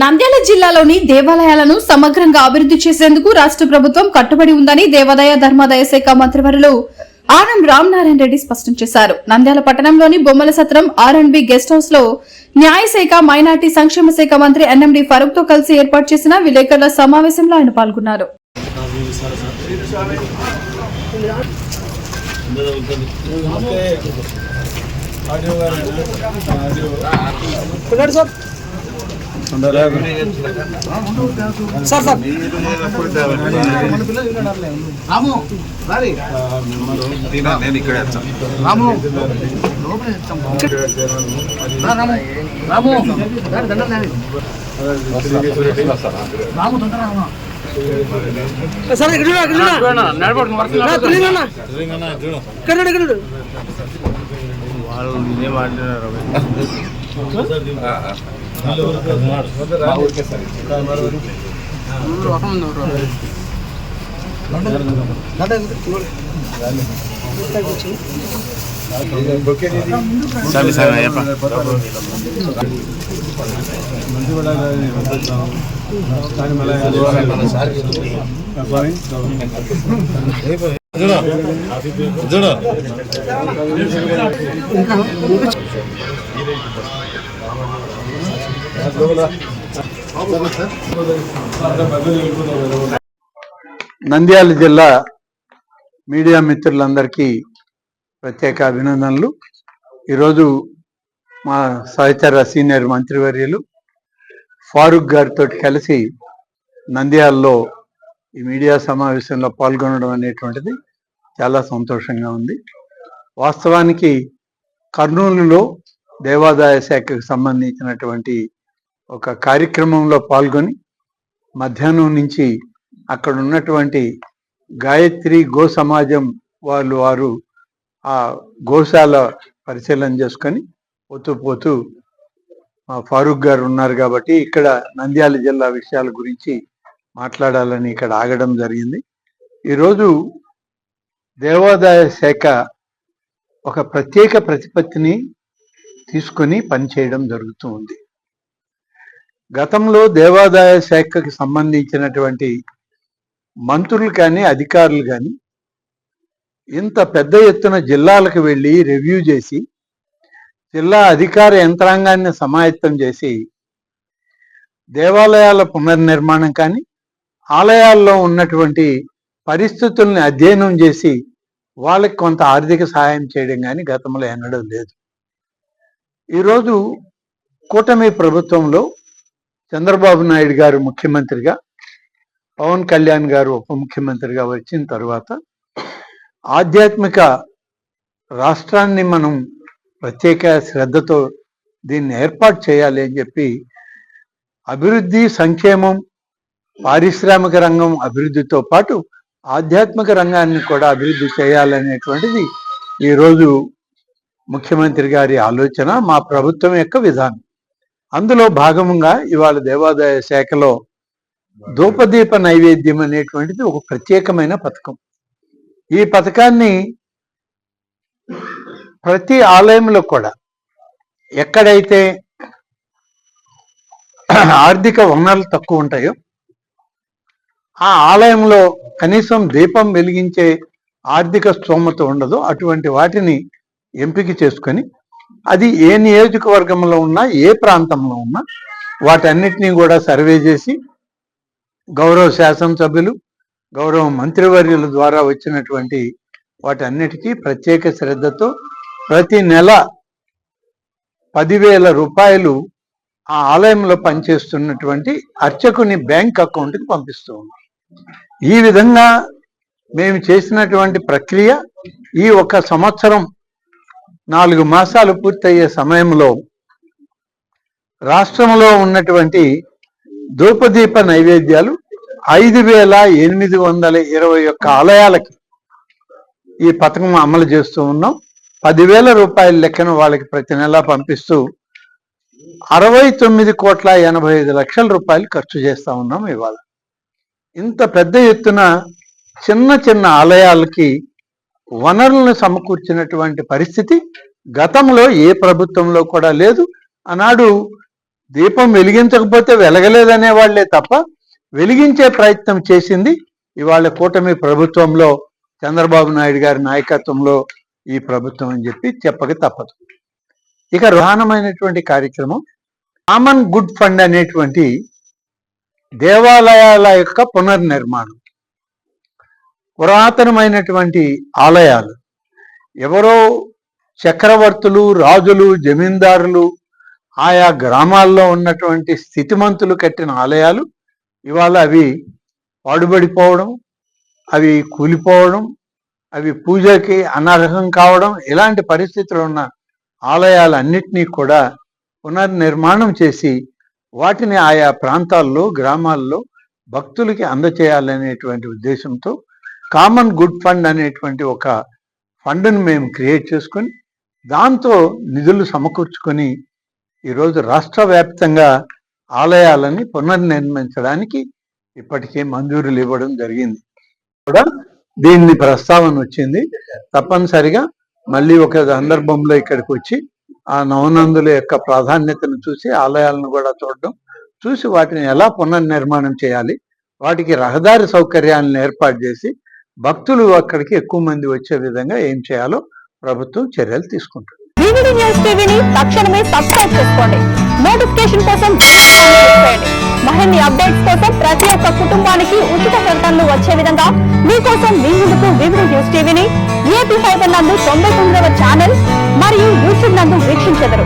నంద్యాల జిల్లాలోని దేవాలయాలను సమగ్రంగా అభివృద్ధి చేసేందుకు రాష్ట్ర ప్రభుత్వం కట్టుబడి ఉందని దేవాదాయ ధర్మాదాయ శాఖ మంత్రివర్యులు ఆనం రామనారాయణ రెడ్డి స్పష్టం చేశారు. నంద్యాల పట్టణంలోని బొమ్మల సత్రం R&B గెస్ట్ హౌస్ లో న్యాయశాఖ మైనార్టీ సంక్షేమ శాఖ మంత్రి NMD ఫరూక్ తో కలిసి ఏర్పాటు చేసిన విలేకరుల సమావేశంలో ఆయన పాల్గొన్నారు. నంద్యాల జిల్లా మీడియా మిత్రులందరికీ ప్రత్యేక అభినందనలు. ఈరోజు మా సహచర సీనియర్ మంత్రివర్యులు ఫారూక్ గారితో కలిసి నంద్యాలలో ఈ మీడియా సమావేశంలో పాల్గొనడం అనేటువంటిది చాలా సంతోషంగా ఉంది. వాస్తవానికి కర్నూలులో దేవాదాయ శాఖకు సంబంధించినటువంటి ఒక కార్యక్రమంలో పాల్గొని మధ్యాహ్నం నుంచి అక్కడ ఉన్నటువంటి గాయత్రి గో సమాజం వారు ఆ గోశాల పరిశీలన చేసుకొని పోతూ ఫారూక్ గారు ఉన్నారు కాబట్టి ఇక్కడ నంద్యాల జిల్లా విషయాల గురించి మాట్లాడాలని ఇక్కడ ఆగడం జరిగింది. ఈరోజు దేవాదాయ శాఖ ఒక ప్రత్యేక ప్రతిపత్తిని తీసుకొని పనిచేయడం జరుగుతూ ఉంది. గతంలో దేవాదాయ శాఖకి సంబంధించినటువంటి మంత్రులు కానీ అధికారులు కానీ ఇంత పెద్ద ఎత్తున జిల్లాలకు వెళ్ళి రివ్యూ చేసి జిల్లా అధికార యంత్రాంగాన్ని సమాయత్తం చేసి దేవాలయాల పునర్నిర్మాణం కానీ ఆలయాల్లో ఉన్నటువంటి పరిస్థితుల్ని అధ్యయనం చేసి వాళ్ళకి కొంత ఆర్థిక సహాయం చేయడం కానీ గతంలో ఎన్నడూ లేదు. ఈరోజు కూటమి ప్రభుత్వంలో చంద్రబాబు నాయుడు గారు ముఖ్యమంత్రిగా, పవన్ కళ్యాణ్ గారు ఉప ముఖ్యమంత్రిగా వచ్చిన తర్వాత ఆధ్యాత్మిక రాష్ట్రాన్ని మనం ప్రత్యేక శ్రద్ధతో దీన్ని ఏర్పాటు చేయాలి అని చెప్పి అభివృద్ధి, సంక్షేమం, పారిశ్రామిక రంగం అభివృద్ధితో పాటు ఆధ్యాత్మిక రంగాన్ని కూడా అభివృద్ధి చేయాలనేటువంటిది ఈరోజు ముఖ్యమంత్రి గారి ఆలోచన, మా ప్రభుత్వం యొక్క విధానం. అందులో భాగంగా ఇవాళ దేవాదాయ శాఖలో ధూపదీప నైవేద్యం అనేటువంటిది ఒక ప్రత్యేకమైన పథకం. ఈ పథకాన్ని ప్రతి ఆలయంలో కూడా ఎక్కడైతే ఆర్థిక వనరులు తక్కువ ఉంటాయో ఆ ఆలయంలో కనీసం దీపం వెలిగించే ఆర్థిక స్తోమత ఉండదో అటువంటి వాటిని ఎంపిక చేసుకొని అది ఏ నియోజకవర్గంలో ఉన్నా ఏ ప్రాంతంలో ఉన్నా వాటన్నిటినీ కూడా సర్వే చేసి గౌరవ శాసనసభ్యులు, గౌరవ మంత్రివర్యుల ద్వారా వచ్చినటువంటి వాటన్నిటికీ ప్రత్యేక శ్రద్ధతో ప్రతి నెల 10,000 రూపాయలు ఆ ఆలయంలో పనిచేస్తున్నటువంటి అర్చకుని బ్యాంక్ అకౌంట్కి పంపిస్తూ ఉన్నాం. ఈ విధంగా మేము చేసినటువంటి ప్రక్రియ ఈ 1 సంవత్సరం 4 మాసాలు పూర్తయ్యే సమయంలో రాష్ట్రంలో ఉన్నటువంటి ధూపదీప నైవేద్యాలు 5,821 ఆలయాలకి ఈ పథకం అమలు చేస్తూ ఉన్నాం. 10,000 రూపాయల లెక్కన వాళ్ళకి ప్రతి నెల పంపిస్తూ 69,85,00,000 రూపాయలు ఖర్చు చేస్తూ ఉన్నాం. ఇవాళ ఇంత పెద్ద ఎత్తున చిన్న ఆలయాలకి వనరులను సమకూర్చినటువంటి పరిస్థితి గతంలో ఏ ప్రభుత్వంలో కూడా లేదు. ఆనాడు దీపం వెలిగించకపోతే వెలగలేదనే వాళ్లే తప్ప వెలిగించే ప్రయత్నం చేసింది ఇవాళ కూటమి ప్రభుత్వంలో చంద్రబాబు నాయుడు గారి నాయకత్వంలో ఈ ప్రభుత్వం అని చెప్పి చెప్పక తప్పదు. ఇక ప్రధానమైనటువంటి కార్యక్రమం కామన్ గుడ్ ఫండ్ అనేటువంటి దేవాలయాల యొక్క పునర్నిర్మాణం. పురాతనమైనటువంటి ఆలయాలు ఎవరో చక్రవర్తులు, రాజులు, జమీందారులు, ఆయా గ్రామాల్లో ఉన్నటువంటి స్థితిమంతులు కట్టిన ఆలయాలు ఇవాళ అవి పాడుబడిపోవడం, అవి కూలిపోవడం, అవి పూజకి అనర్హం కావడం, ఇలాంటి పరిస్థితులు ఉన్న ఆలయాలన్నిటినీ కూడా పునర్నిర్మాణం చేసి వాటిని ఆయా ప్రాంతాల్లో, గ్రామాల్లో భక్తులకి అందచేయాలనేటువంటి ఉద్దేశంతో కామన్ గుడ్ ఫండ్ అనేటువంటి ఒక ఫండ్ను మేము క్రియేట్ చేసుకొని దాంతో నిధులు సమకూర్చుకొని ఈరోజు రాష్ట్ర వ్యాప్తంగా ఆలయాలని పునర్నిర్మించడానికి ఇప్పటికే మంజూరులు ఇవ్వడం జరిగింది. కూడా దీన్ని ప్రస్తావన వచ్చింది. తప్పనిసరిగా మళ్ళీ ఒక సందర్భంలో ఇక్కడికి వచ్చి ఆ నవనందుల యొక్క ప్రాధాన్యతను చూసి ఆలయాలను కూడా చూడడం, చూసి వాటిని ఎలా పునర్నిర్మాణం చేయాలి, వాటికి రహదారి సౌకర్యాలను ఏర్పాటు చేసి భక్తులు అక్కడికి ఎక్కువ మంది వచ్చే విధంగా ఏం చేయాలో ప్రభుత్వం చర్యలు తీసుకుంటుంది. వివిడి న్యూస్ టీవీని తక్షణమే సబ్స్క్రైబ్ చేసుకోండి. నోటిఫికేషన్ కోసం బెల్ ఐకాన్ క్లిక్ చేయండి. మరిన్ని అప్డేట్స్ కోసం ప్రతి ఒక్క కుటుంబానికి ఉచిత ప్రకటనలు వచ్చే విధంగా మీకోసం మీ ముందుకు వివిడి న్యూస్ టీవీని ఏపీ ఫైబర్ నందు 99వ ఛానల్ మరియు యూట్యూబ్ నందు వీక్షించెదరు.